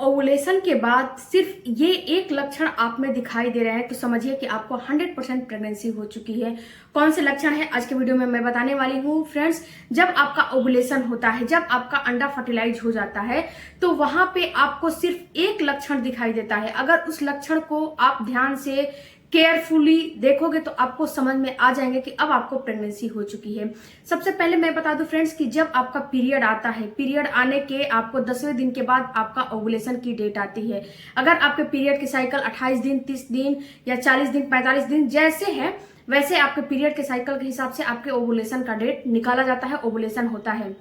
Ovulation के बाद सिर्फ ये एक लक्षण आप में दिखाई दे रहा है तो समझिए कि आपको 100% प्रेगनेंसी हो चुकी है। कौन से लक्षण है आज के वीडियो में मैं बताने वाली हूँ फ्रेंड्स। जब आपका ओवुलेशन होता है, जब आपका अंडा फर्टिलाइज हो जाता है तो वहां पे आपको सिर्फ एक लक्षण दिखाई देता है। अगर उस लक्षण को आप ध्यान से केयरफुली देखोगे तो आपको समझ में आ जाएंगे कि अब आपको प्रेगनेंसी हो चुकी है। सबसे पहले मैं बता दूं फ्रेंड्स कि जब आपका पीरियड आता है, पीरियड आने के आपको 10वें दिन के बाद आपका ओवुलेशन की डेट आती है। अगर आपके पीरियड की साइकिल 28 दिन, 30 दिन या 40 दिन, 45 दिन जैसे है वैसे आपके पीरियड के साइकिल के हिसाब से आपके ओवुलेशन का डेट निकाला जाता है, ओवुलेशन होता है।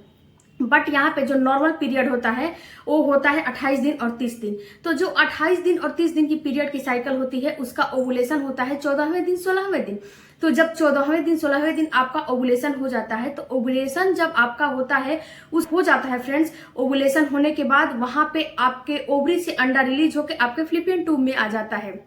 बट यहाँ पे जो नॉर्मल पीरियड होता है वो होता है 28 दिन और 30 दिन। तो जो 28 दिन और 30 दिन की पीरियड की साइकिल होती है उसका ओवुलेशन होता है 14वें दिन, 16वें दिन। तो जब 14वें दिन, 16वें दिन आपका ओवुलेशन हो जाता है तो ओवुलेशन जब आपका होता है उस हो जाता है फ्रेंड्स, ओवुलेशन होने के बाद वहां पे आपके ओवरी से अंडा रिलीज होकर आपके फ्लिपियन ट्यूब में आ जाता है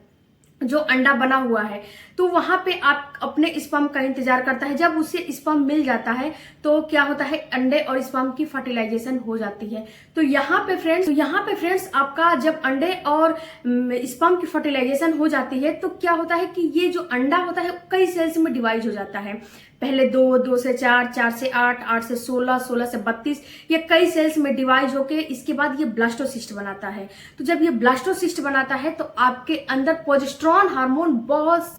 जो अंडा बना हुआ है। तो वहां पे आप अपने स्पर्म का इंतजार करता है। जब उसे स्पर्म मिल जाता है तो क्या होता है, अंडे और स्पर्म की फर्टिलाइजेशन हो जाती है। तो यहाँ पे फ्रेंड्स आपका जब अंडे और स्पर्म की फर्टिलाइजेशन हो जाती है तो क्या होता है कि ये जो अंडा होता है कई सेल्स में डिवाइड हो जाता है। पहले 2, 2 से 4, 4 से 8, 8 से 16, 16 से 32, ये कई सेल्स में डिवाइड होके इसके बाद ये ब्लास्टोसिस्ट बनाता है। तो जब ये ब्लास्टोसिस्ट बनाता है तो आपके अंदर प्रोजेस्टेरॉन हार्मोन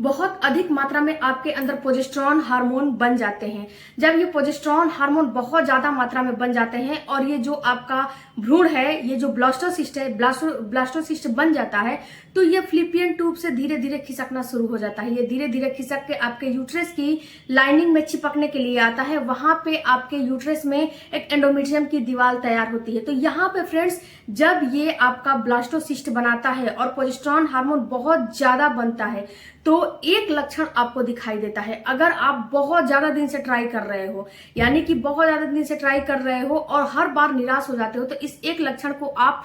बहुत अधिक मात्रा में आपके अंदर प्रोजेस्टेरॉन हार्मोन बन जाते हैं। जब ये प्रोजेस्टेरॉन हार्मोन बहुत ज्यादा मात्रा में बन जाते हैं और ये जो आपका भ्रूण है, ये जो ब्लास्टोसिस्ट है, ब्लास्टोसिस्ट बन जाता है तो ये फ्लिपियन ट्यूब से धीरे धीरे खिसकना शुरू हो जाता है। ये धीरे धीरे खिसक के आपके यूट्रस की लाइनिंग में चिपकने के लिए आता है। वहां पे आपके यूट्रस में एक एंडोमेट्रियम की दीवार तैयार होती है। तो यहाँ पे फ्रेंड्स जब ये आपका ब्लास्टोसिस्ट बनाता है और प्रोजेस्टेरॉन हार्मोन बहुत ज्यादा बनता है तो एक लक्षण आपको दिखाई देता है। अगर आप बहुत ज्यादा दिन से ट्राई कर रहे हो, यानी कि बहुत ज्यादा दिन से ट्राई कर रहे हो और हर बार निराश हो जाते हो, तो इस एक लक्षण को आप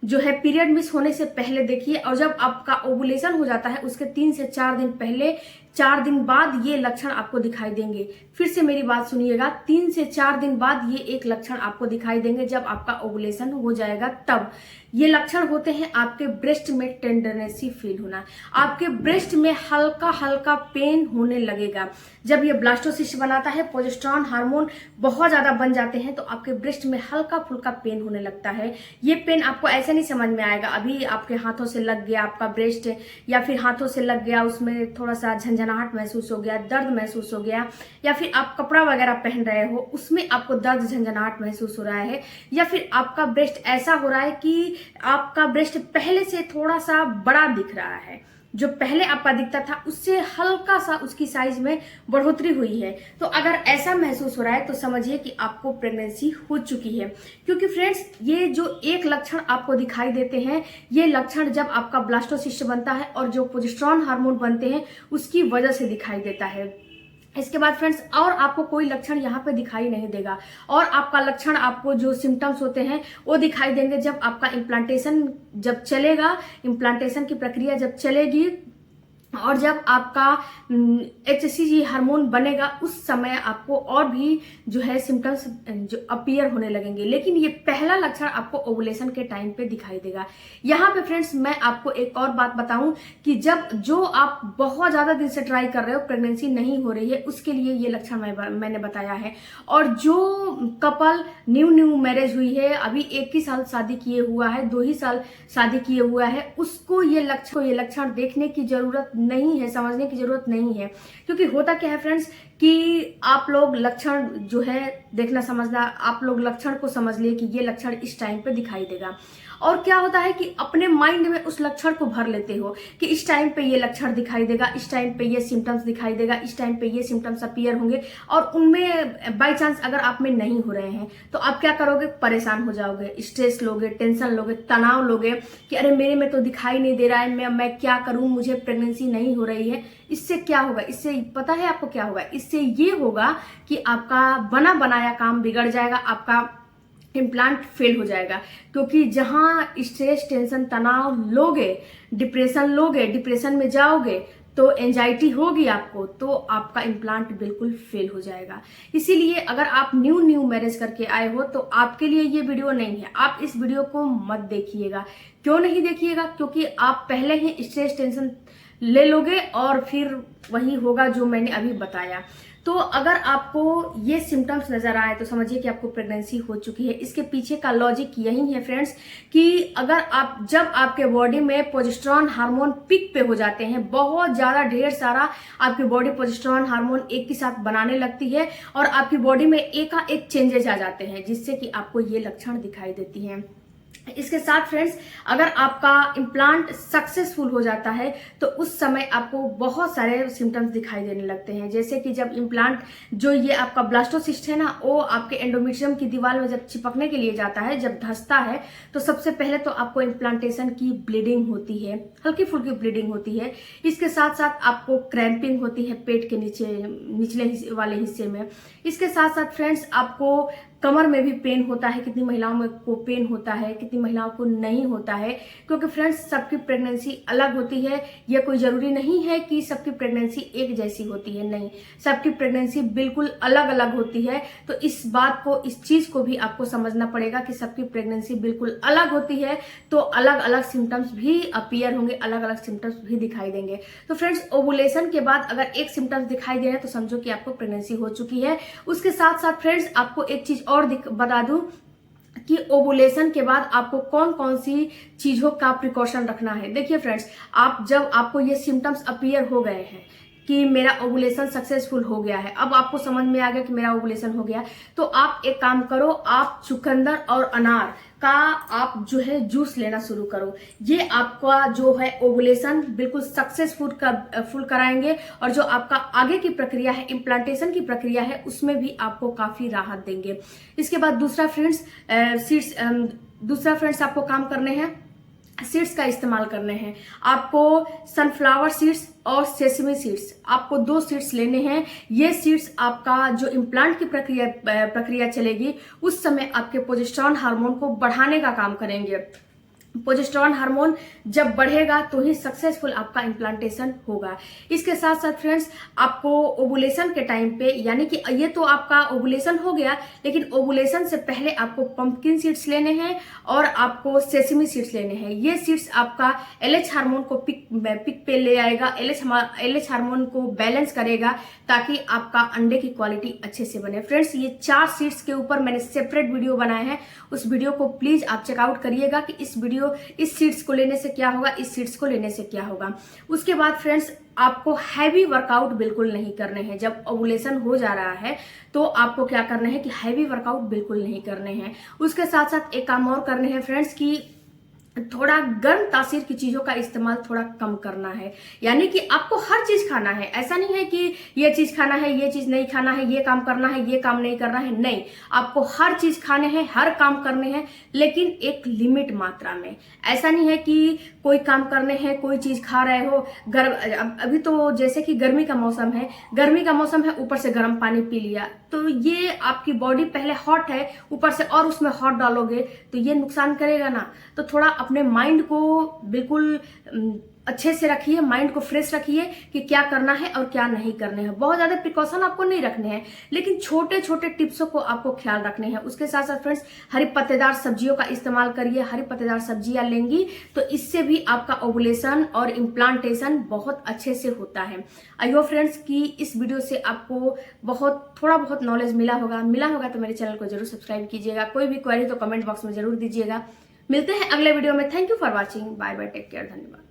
जो है पीरियड मिस होने से पहले देखिए। और जब आपका ओवुलेशन हो जाता है उसके 3 से 4 दिन पहले, 4 दिन बाद ये लक्षण आपको दिखाई देंगे। फिर से मेरी बात सुनिएगा, 3 से 4 दिन बाद ये एक लक्षण आपको दिखाई देंगे। जब आपका ओवुलेशन हो जाएगा तब ये लक्षण होते हैं आपके ब्रेस्ट में टेंडरनेसी फील होना, आपके ब्रेस्ट में हल्का हल्का पेन होने लगेगा। जब ये ब्लास्टोसिस्ट बनाता है, प्रोजेस्टेरॉन हार्मोन बहुत ज्यादा बन जाते हैं तो आपके ब्रेस्ट में हल्का फुल्का पेन होने लगता है। ये पेन आपको ऐसे नहीं समझ में आएगा अभी आपके हाथों से लग गया आपका ब्रेस्ट, या फिर हाथों से लग गया उसमें थोड़ा सा झंझनाहट महसूस हो गया, दर्द महसूस हो गया, या फिर आप कपड़ा वगैरह पहन रहे हो उसमें आपको दर्द झंझनाहट महसूस हो रहा है, या फिर आपका ब्रेस्ट ऐसा हो रहा है कि आपका ब्रेस्ट पहले से थोड़ा सा बड़ा दिख रहा है। जो पहले आपका दिखता था उससे हल्का सा उसकी साइज में बढ़ोतरी हुई है। तो अगर ऐसा महसूस हो रहा है तो समझिए कि आपको प्रेगनेंसी हो चुकी है। क्योंकि फ्रेंड्स ये जो एक लक्षण आपको दिखाई देते हैं, ये लक्षण जब आपका ब्लास्टोसिस्ट बनता है और जो प्रोजेस्टेरॉन हार्मोन बनते हैं उसकी वजह से दिखाई देता है। इसके बाद फ्रेंड्स और आपको कोई लक्षण यहाँ पे दिखाई नहीं देगा। और आपका लक्षण, आपको जो सिम्टम्स होते हैं वो दिखाई देंगे जब आपका इम्प्लांटेशन जब चलेगा, इम्प्लांटेशन की प्रक्रिया जब चलेगी और जब आपका HCG हार्मोन बनेगा उस समय आपको और भी जो है सिम्टम्स जो अपीयर होने लगेंगे। लेकिन ये पहला लक्षण आपको ओवुलेशन के टाइम पे दिखाई देगा। यहाँ पे फ्रेंड्स मैं आपको एक और बात बताऊं कि जब जो आप बहुत ज्यादा दिन से ट्राई कर रहे हो, प्रेगनेंसी नहीं हो रही है, उसके लिए ये लक्षण मैंने बताया है। और जो कपल न्यू मैरिज हुई है, अभी 1 ही साल शादी किए हुआ है, 2 ही साल शादी किए हुआ है, उसको ये लक्षण देखने की जरूरत नहीं है, समझने की जरूरत नहीं है। क्योंकि होता क्या है फ्रेंड्स कि आप लोग लक्षण जो है देखना समझना, आप लोग लक्षण को समझ लिए कि ये लक्षण इस टाइम पे दिखाई देगा। और क्या होता है कि अपने माइंड में उस लक्षण को भर लेते हो कि इस टाइम पे ये लक्षण दिखाई देगा, इस टाइम पे ये सिम्टम्स दिखाई देगा, इस टाइम पे ये सिम्टम्स अपीयर होंगे। और उनमें बाय चांस अगर आप में नहीं हो रहे हैं तो आप क्या करोगे, परेशान हो जाओगे, स्ट्रेस लोगे, टेंशन लोगे, तनाव लोगे कि अरे मेरे में तो दिखाई नहीं दे रहा है, मैं क्या करूं, मुझे प्रेगनेंसी नहीं हो रही है। इससे क्या होगा, इससे पता है आपको क्या होगा, इससे ये होगा कि आपका बना बनाया काम बिगड़ जाएगा, आपका इम्प्लांट फेल हो जाएगा। क्योंकि जहां स्ट्रेस, टेंशन, तनाव लोगे, डिप्रेशन में जाओगे तो एंजाइटी होगी आपको, तो आपका इम्प्लांट बिल्कुल फेल हो जाएगा। इसीलिए अगर आप न्यू मैरिज करके आए हो तो आपके लिए ये वीडियो नहीं है। आप इस वीडियो को मत देखिएगा। क्यों नहीं देखिएगा? क्योंकि आप पहले ही स्ट्रेस टेंशन ले लोगे और फिर वही होगा जो मैंने अभी बताया। तो अगर आपको ये सिम्टम्स नजर आए तो समझिए कि आपको प्रेगनेंसी हो चुकी है। इसके पीछे का लॉजिक यही है फ्रेंड्स कि अगर आप जब आपके बॉडी में प्रोजेस्टेरॉन हार्मोन पीक पे हो जाते हैं, बहुत ज्यादा ढेर सारा आपकी बॉडी प्रोजेस्टेरॉन हार्मोन एक के साथ बनाने लगती है और आपकी बॉडी में एकाएक चेंजेस आ जाते हैं, जिससे कि आपको ये लक्षण दिखाई देती हैं। इसके साथ फ्रेंड्स, अगर आपका इम्प्लांट सक्सेसफुल हो जाता है तो उस समय आपको बहुत सारे सिम्टम्स दिखाई देने लगते हैं। जैसे कि जब इम्प्लांट जो ये आपका ब्लास्टोसिस्ट है ना, वो आपके एंडोमेट्रियम की दीवार में जब चिपकने के लिए जाता है, जब धंसता है, तो सबसे पहले तो आपको इम्प्लांटेशन की ब्लीडिंग होती है, हल्की फुल्की ब्लीडिंग होती है। इसके साथ साथ आपको क्रैम्पिंग होती है पेट के निचले वाले हिस्से में। इसके साथ साथ फ्रेंड्स, आपको कमर में भी पेन होता है। कितनी महिलाओं में को पेन होता है, कितनी महिलाओं को नहीं होता है, क्योंकि फ्रेंड्स सबकी प्रेगनेंसी अलग होती है। यह कोई जरूरी नहीं है कि सबकी प्रेगनेंसी एक जैसी होती है, नहीं, सबकी प्रेगनेंसी बिल्कुल अलग अलग होती है। तो इस बात को, इस चीज को भी आपको समझना पड़ेगा कि सबकी प्रेगनेंसी बिल्कुल अलग होती है, तो अलग अलग सिम्टम्स भी अपीयर होंगे, अलग अलग सिम्टम्स भी दिखाई देंगे। तो फ्रेंड्स, ओवुलेशन के बाद अगर एक सिम्टम्स दिखाई दे रहे हैं तो समझो कि आपको प्रेगनेंसी हो चुकी है। उसके साथ साथ फ्रेंड्स, आपको एक चीज और बता दूं कि ओवुलेशन के बाद आपको कौन कौन सी चीजों का प्रिकॉशन रखना है। देखिए फ्रेंड्स, आप जब आपको ये सिम्टम्स अपीयर हो गए हैं कि मेरा ओवुलेशन सक्सेसफुल हो गया है, अब आपको समझ में आ गया कि मेरा ओवुलेशन हो गया, तो आप एक काम करो, आप चुकंदर और अनार का आप जो है जूस लेना शुरू करो। ये आपका जो है ओवुलेशन बिल्कुल सक्सेसफुल कराएंगे और जो आपका आगे की प्रक्रिया है, इम्प्लांटेशन की प्रक्रिया है, उसमें भी आपको काफी राहत देंगे। इसके बाद दूसरा फ्रेंड्स आपको काम करने हैं, सीड्स का इस्तेमाल करने हैं। आपको सनफ्लावर सीड्स और सेसमी सीड्स, आपको 2 सीड्स लेने हैं। ये सीड्स आपका जो इम्प्लांट की प्रक्रिया चलेगी, उस समय आपके प्रोजेस्टेरॉन हार्मोन को बढ़ाने का काम करेंगे। प्रोजेस्टेरॉन हार्मोन जब बढ़ेगा तो ही सक्सेसफुल आपका इम्प्लांटेशन होगा। इसके साथ साथ फ्रेंड्स, आपको ओवुलेशन के टाइम पे, यानी कि ये तो आपका ओवुलेशन हो गया, लेकिन ओवुलेशन से पहले आपको पंपकिन सीड्स लेने हैं और आपको सेसमी सीड्स लेने हैं। ये सीड्स आपका एलएच हार्मोन को पिक पे ले आएगा, एलएच हार्मोन को बैलेंस करेगा, ताकि आपका अंडे की क्वालिटी अच्छे से बने। फ्रेंड्स, ये 4 सीड्स के ऊपर मैंने सेपरेट वीडियो बनाए हैं, उस वीडियो को प्लीज आप चेकआउट करिएगा कि इस सीड्स को लेने से क्या होगा, इस सीड्स को लेने से क्या होगा। उसके बाद फ्रेंड्स, आपको हैवी वर्कआउट बिल्कुल नहीं करने हैं। जब ओवुलेशन हो जा रहा है तो आपको क्या करना है कि हैवी वर्कआउट बिल्कुल नहीं करने हैं। उसके साथ साथ एक काम और करने हैं फ्रेंड्स कि थोड़ा गर्म तासीर की चीजों का इस्तेमाल थोड़ा कम करना है। यानी कि आपको हर चीज खाना है, ऐसा नहीं है कि ये चीज खाना है, ये चीज नहीं खाना है, ये काम करना है, ये काम नहीं करना है, नहीं, आपको हर चीज खाने हैं, हर काम करने हैं, लेकिन एक लिमिट मात्रा में। ऐसा नहीं है कि कोई काम करने हैं, कोई चीज खा रहे हो, अभी तो जैसे कि गर्मी का मौसम है, ऊपर से गर्म पानी पी लिया, तो ये आपकी बॉडी पहले हॉट है, ऊपर से और उसमें हॉट डालोगे तो ये नुकसान करेगा ना। तो थोड़ा अपने माइंड को बिल्कुल अच्छे से रखिए, माइंड को फ्रेश रखिए कि क्या करना है और क्या नहीं करने हैं। बहुत ज्यादा प्रिकॉशन आपको नहीं रखने हैं, लेकिन छोटे छोटे टिप्सों को आपको ख्याल रखने हैं। उसके साथ साथ फ्रेंड्स, हरी पत्तेदार सब्जियों का इस्तेमाल करिए। हरी पत्तेदार सब्जियां लेंगी तो इससे भी आपका ओवुलेशन और इम्प्लांटेशन बहुत अच्छे से होता है। आई होप फ्रेंड्स कि इस वीडियो से आपको थोड़ा बहुत नॉलेज मिला होगा तो मेरे चैनल को जरूर सब्सक्राइब कीजिएगा। कोई भी क्वेरी तो कमेंट बॉक्स में जरूर दीजिएगा। मिलते हैं अगले वीडियो में। Thank you for watching. Bye bye, take care, धन्यवाद।